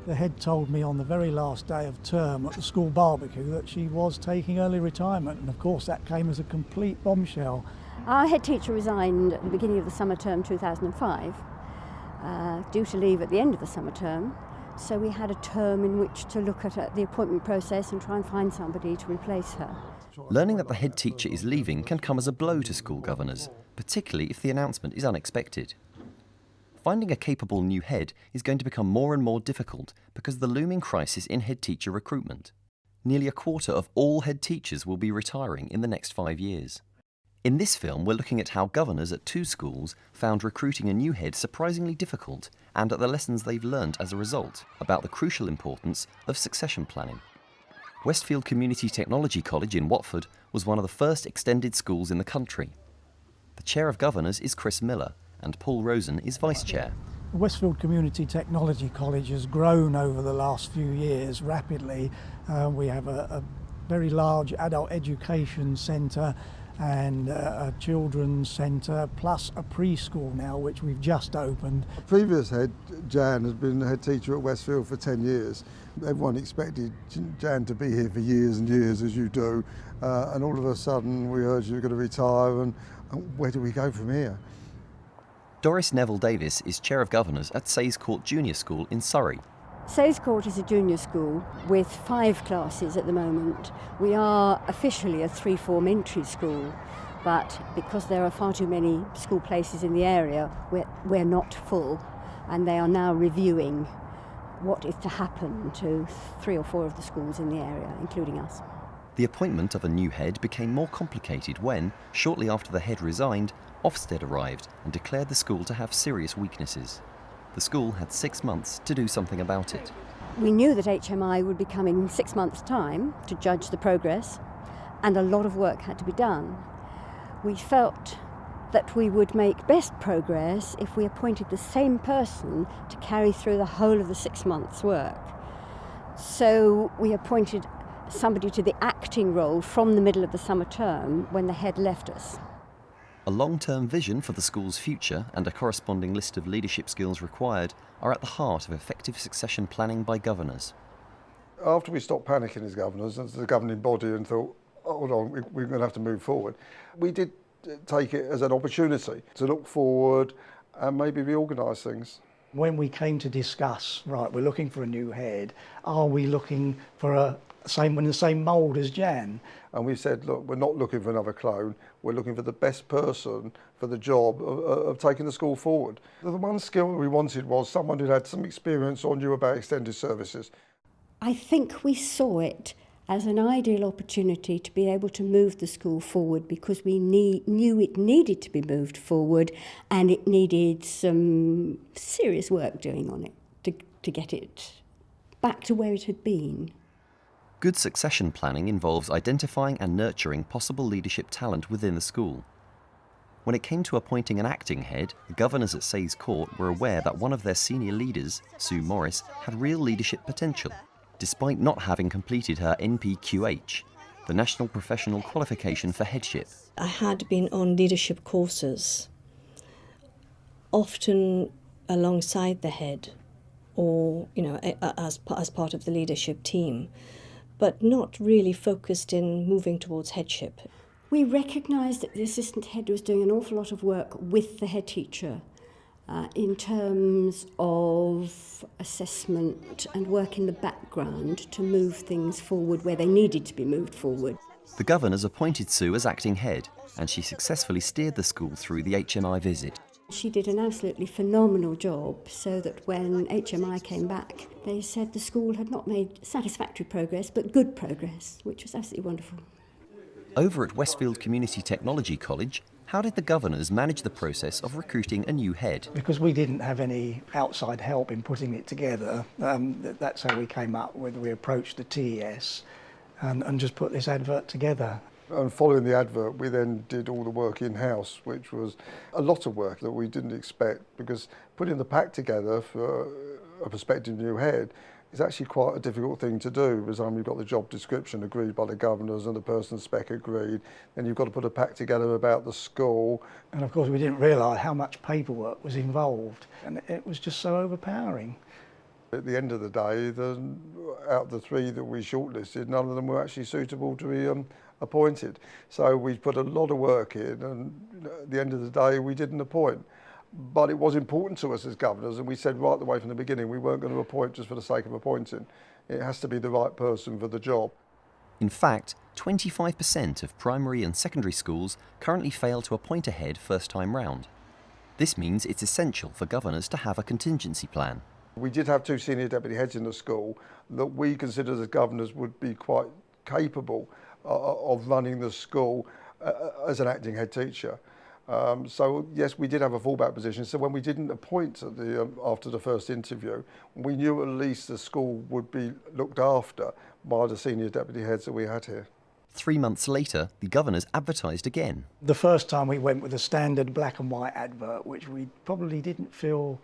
The head told me on the very last day of term at the school barbecue that she was taking early retirement, and of course that came as a complete bombshell. Our head teacher resigned at the beginning of the summer term 2005, due to leave at the end of the summer term. So we had a term in which to look at the appointment process and try and find somebody to replace her. Learning that the head teacher is leaving can come as a blow to school governors, particularly if the announcement is unexpected. Finding a capable new head is going to become more and more difficult because of the looming crisis in head teacher recruitment. Nearly a quarter of all head teachers will be retiring in the next 5 years. In this film, we're looking at how governors at 2 schools found recruiting a new head surprisingly difficult and at the lessons they've learnt as a result about the crucial importance of succession planning. Westfield Community Technology College in Watford was one of the first extended schools in the country. The Chair of Governors is Chris Miller, and Paul Rosen is Vice Chair. Westfield Community Technology College has grown over the last few years rapidly. We have a very large adult education centre and a children's centre, plus a preschool now, which we've just opened. Previous head, Jan, has been the head teacher at Westfield for 10 years. Everyone expected Jan to be here for years and years, as you do, and all of a sudden we heard you were going to retire, and where do we go from here? Doris Neville-Davis is Chair of Governors at Sayes Court Junior School in Surrey. Sayes Court is a junior school with 5 classes at the moment. We are officially a 3-form entry school, but because there are far too many school places in the area, we're not full, and they are now reviewing what is to happen to 3 or 4 of the schools in the area, including us. The appointment of a new head became more complicated when, shortly after the head resigned, Ofsted arrived and declared the school to have serious weaknesses. The school had 6 months to do something about it. We knew that HMI would be coming in 6 months' time to judge the progress, and a lot of work had to be done. We felt that we would make best progress if we appointed the same person to carry through the whole of the 6 months' work. So we appointed somebody to the acting role from the middle of the summer term when the head left us. A long-term vision for the school's future and a corresponding list of leadership skills required are at the heart of effective succession planning by governors. After we stopped panicking as governors, as the governing body, and thought, hold on, we're going to have to move forward, we did take it as an opportunity to look forward and maybe reorganise things. When we came to discuss, right, we're looking for a new head, are we looking for in the same mould as Jan? And we said, look, we're not looking for another clone, we're looking for the best person for the job of taking the school forward. The one skill we wanted was someone who had some experience or knew about extended services. I think we saw it as an ideal opportunity to be able to move the school forward, because we knew it needed to be moved forward, and it needed some serious work doing on it to get it back to where it had been. Good succession planning involves identifying and nurturing possible leadership talent within the school. When it came to appointing an acting head, the governors at Sayes Court were aware that one of their senior leaders, Sue Morris, had real leadership potential, despite not having completed her NPQH, the National Professional Qualification for Headship. I had been on leadership courses, often alongside the head, or as part of the leadership team, but not really focused in moving towards headship. We recognised that the assistant head was doing an awful lot of work with the head teacher in terms of assessment and work in the background to move things forward where they needed to be moved forward. The governors appointed Sue as acting head, and she successfully steered the school through the HMI visit. She did an absolutely phenomenal job, so that when HMI came back, they said the school had not made satisfactory progress, but good progress, which was absolutely wonderful. Over at Westfield Community Technology College, how did the governors manage the process of recruiting a new head? Because we didn't have any outside help in putting it together, that's how we came up with, we approached the TES and just put this advert together. And following the advert, we then did all the work in-house, which was a lot of work that we didn't expect, because putting the pack together for a prospective new head is actually quite a difficult thing to do. By the time you've got the job description agreed by the governors and the person's spec agreed, then you've got to put a pack together about the school. And of course we didn't realise how much paperwork was involved, and it was just so overpowering. At the end of the day, out of the 3 that we shortlisted, none of them were actually suitable to be appointed. So we put a lot of work in, and at the end of the day, we didn't appoint. But it was important to us as governors, and we said right the way from the beginning, we weren't going to appoint just for the sake of appointing. It has to be the right person for the job. In fact, 25% of primary and secondary schools currently fail to appoint a head first time round. This means it's essential for governors to have a contingency plan. We did have 2 senior deputy heads in the school that we considered as governors would be quite capable of running the school as an acting head teacher. So yes, we did have a fallback position. So when we didn't appoint after the first interview, we knew at least the school would be looked after by the senior deputy heads that we had here. 3 months later, the governors advertised again. The first time we went with a standard black and white advert, which we probably didn't feel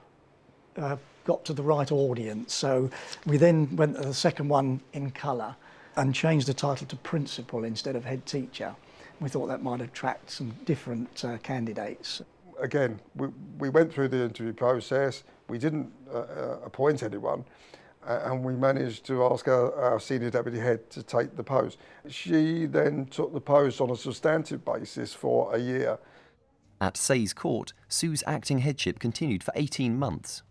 got to the right audience. So we then went to the second one in colour and changed the title to principal instead of head teacher. We thought that might attract some different candidates. Again, we went through the interview process. We didn't appoint anyone, and we managed to ask our senior deputy head to take the post. She then took the post on a substantive basis for a year. At Sayes Court, Sue's acting headship continued for 18 months.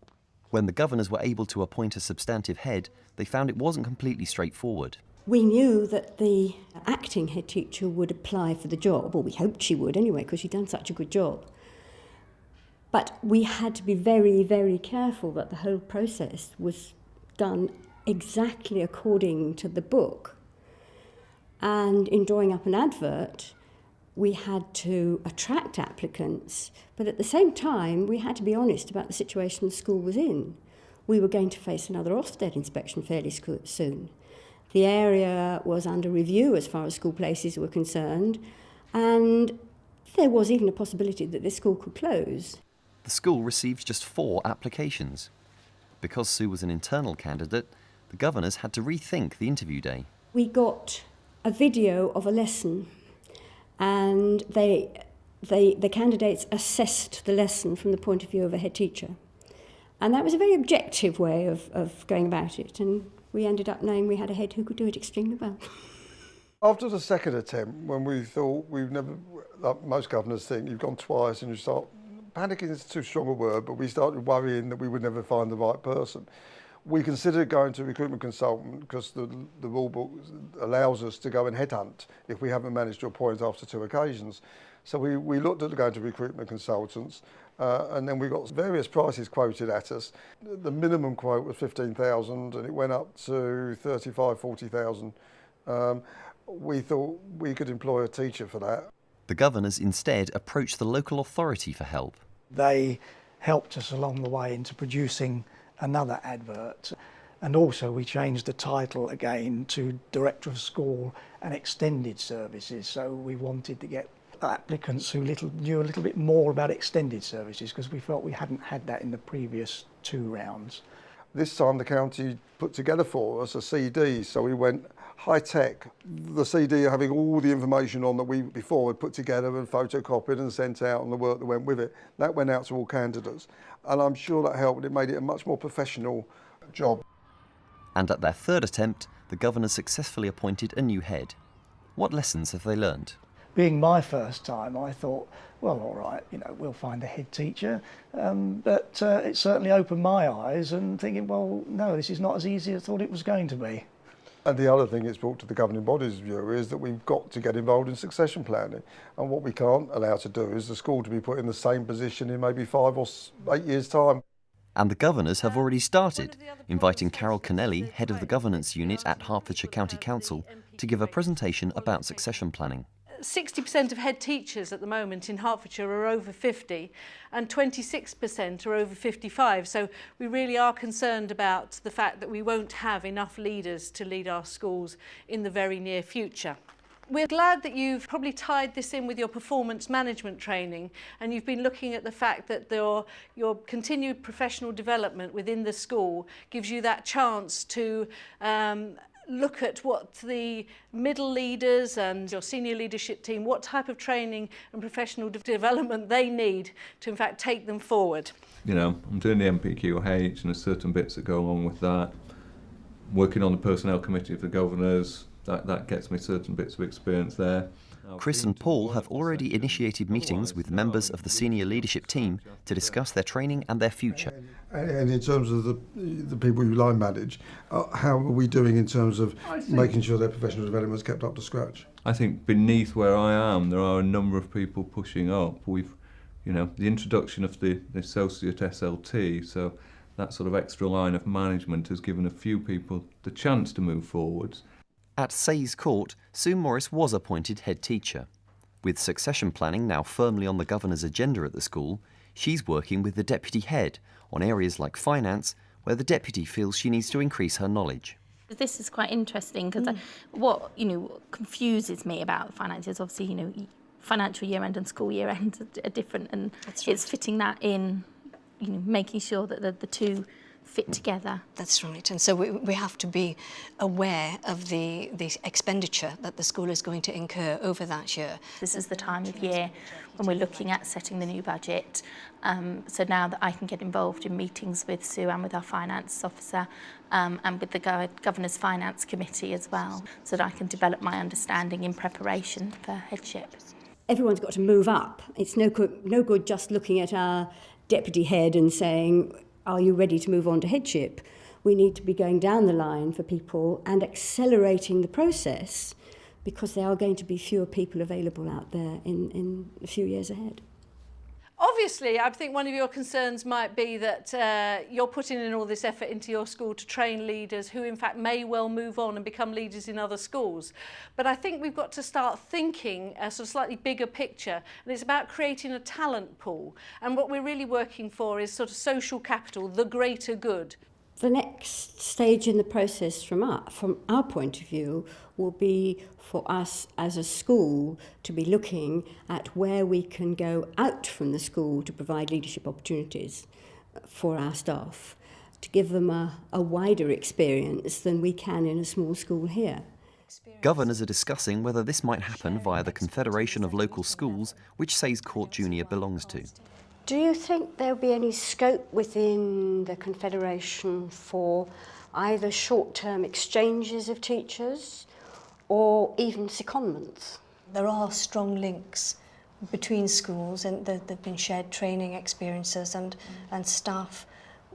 When the governors were able to appoint a substantive head, they found it wasn't completely straightforward. We knew that the acting head teacher would apply for the job, or we hoped she would anyway, because she'd done such a good job. But we had to be very, very careful that the whole process was done exactly according to the book. And in drawing up an advert, we had to attract applicants, but at the same time, we had to be honest about the situation the school was in. We were going to face another Ofsted inspection fairly soon. The area was under review as far as school places were concerned, and there was even a possibility that this school could close. The school received just 4 applications. Because Sue was an internal candidate, the governors had to rethink the interview day. We got a video of a lesson, and the candidates assessed the lesson from the point of view of a head teacher. And that was a very objective way of going about it, and we ended up knowing we had a head who could do it extremely well. After the second attempt, when we thought like most governors think, you've gone twice and you start, panicking is too strong a word, but we started worrying that we would never find the right person. We considered going to recruitment consultant because the rule book allows us to go and headhunt if we haven't managed to appoint after 2 occasions. So we looked at going to recruitment consultants, and then we got various prices quoted at us. The minimum quote was 15,000 and it went up to 35,000, 40,000. We thought we could employ a teacher for that. The governors instead approached the local authority for help. They helped us along the way into producing another advert, and also we changed the title again to Director of School and Extended Services, so we wanted to get applicants who knew a little bit more about extended services, because we felt we hadn't had that in the previous 2 rounds. This time the county put together for us a CD, so we went high tech. The CD having all the information on that we before had put together and photocopied and sent out, and the work that went with it. That went out to all candidates, and I'm sure that helped. It made it a much more professional job. And at their 3rd attempt, the governors successfully appointed a new head. What lessons have they learned? Being my first time, I thought, well, all right, we'll find a head teacher. But it certainly opened my eyes and thinking, well, no, this is not as easy as I thought it was going to be. And the other thing it's brought to the governing body's view is that we've got to get involved in succession planning. And what we can't allow to do is the school to be put in the same position in maybe 5 or 8 years' time. And the governors have already started, inviting Carol Kennelly, head of the governance unit at Hertfordshire County Council, to give a presentation about succession planning. 60% of head teachers at the moment in Hertfordshire are over 50 and 26% are over 55. So we really are concerned about the fact that we won't have enough leaders to lead our schools in the very near future. We're glad that you've probably tied this in with your performance management training, and you've been looking at the fact that your continued professional development within the school gives you that chance to look at what the middle leaders and your senior leadership team, what type of training and professional development they need to in fact take them forward. You know, I'm doing the MPQH and there's certain bits that go along with that. Working on the personnel committee of the governors, that gets me certain bits of experience there. Chris and Paul have already initiated meetings with members of the senior leadership team to discuss their training and their future. And in terms of the people who line manage, how are we doing in terms of making sure their professional development is kept up to scratch? I think beneath where I am, there are a number of people pushing up. We've, you know, the introduction of the associate SLT, so that sort of extra line of management has given a few people the chance to move forwards. At Sayes Court, Sue Morris was appointed head teacher. With succession planning now firmly on the governor's agenda at the school, she's working with the deputy head on areas like finance, where the deputy feels she needs to increase her knowledge. This is quite interesting because what confuses me about finances, obviously, financial year end and school year end are different, and it's fitting that in, making sure that the two fit together. That's right, and so we have to be aware of the expenditure that the school is going to incur over that year. This is the time of year when we're looking at setting the new budget, so now that I can get involved in meetings with Sue and with our finance officer and with the Governor's Finance Committee as well, so that I can develop my understanding in preparation for headship. Everyone's got to move up. It's no good just looking at our deputy head and saying, are you ready to move on to headship? We need to be going down the line for people and accelerating the process, because there are going to be fewer people available out there in a few years ahead. Obviously, I think one of your concerns might be that you're putting in all this effort into your school to train leaders who in fact may well move on and become leaders in other schools. But I think we've got to start thinking a sort of slightly bigger picture, and it's about creating a talent pool. And what we're really working for is sort of social capital, the greater good. The next stage in the process from our point of view will be for us as a school to be looking at where we can go out from the school to provide leadership opportunities for our staff, to give them a wider experience than we can in a small school here. Governors are discussing whether this might happen via the Confederation of Local Schools, which Sayes Court Junior belongs to. Do you think there'll be any scope within the Confederation for either short-term exchanges of teachers or even secondments? There are strong links between schools, and there have been shared training experiences and staff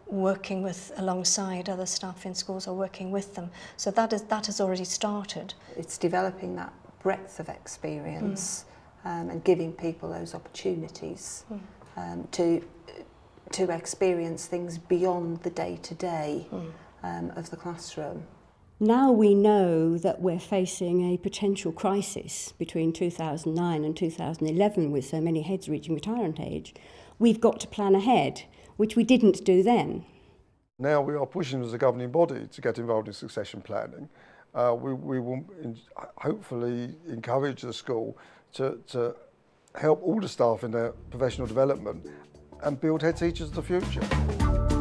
working with alongside other staff in schools or working with them. So that has already started. It's developing that breadth of experience and giving people those opportunities. To experience things beyond the day-to-day of the classroom. Now we know that we're facing a potential crisis between 2009 and 2011 with so many heads reaching retirement age. We've got to plan ahead, which we didn't do then. Now we are pushing as a governing body to get involved in succession planning. We will hopefully encourage the school to help all the staff in their professional development and build head teachers of the future.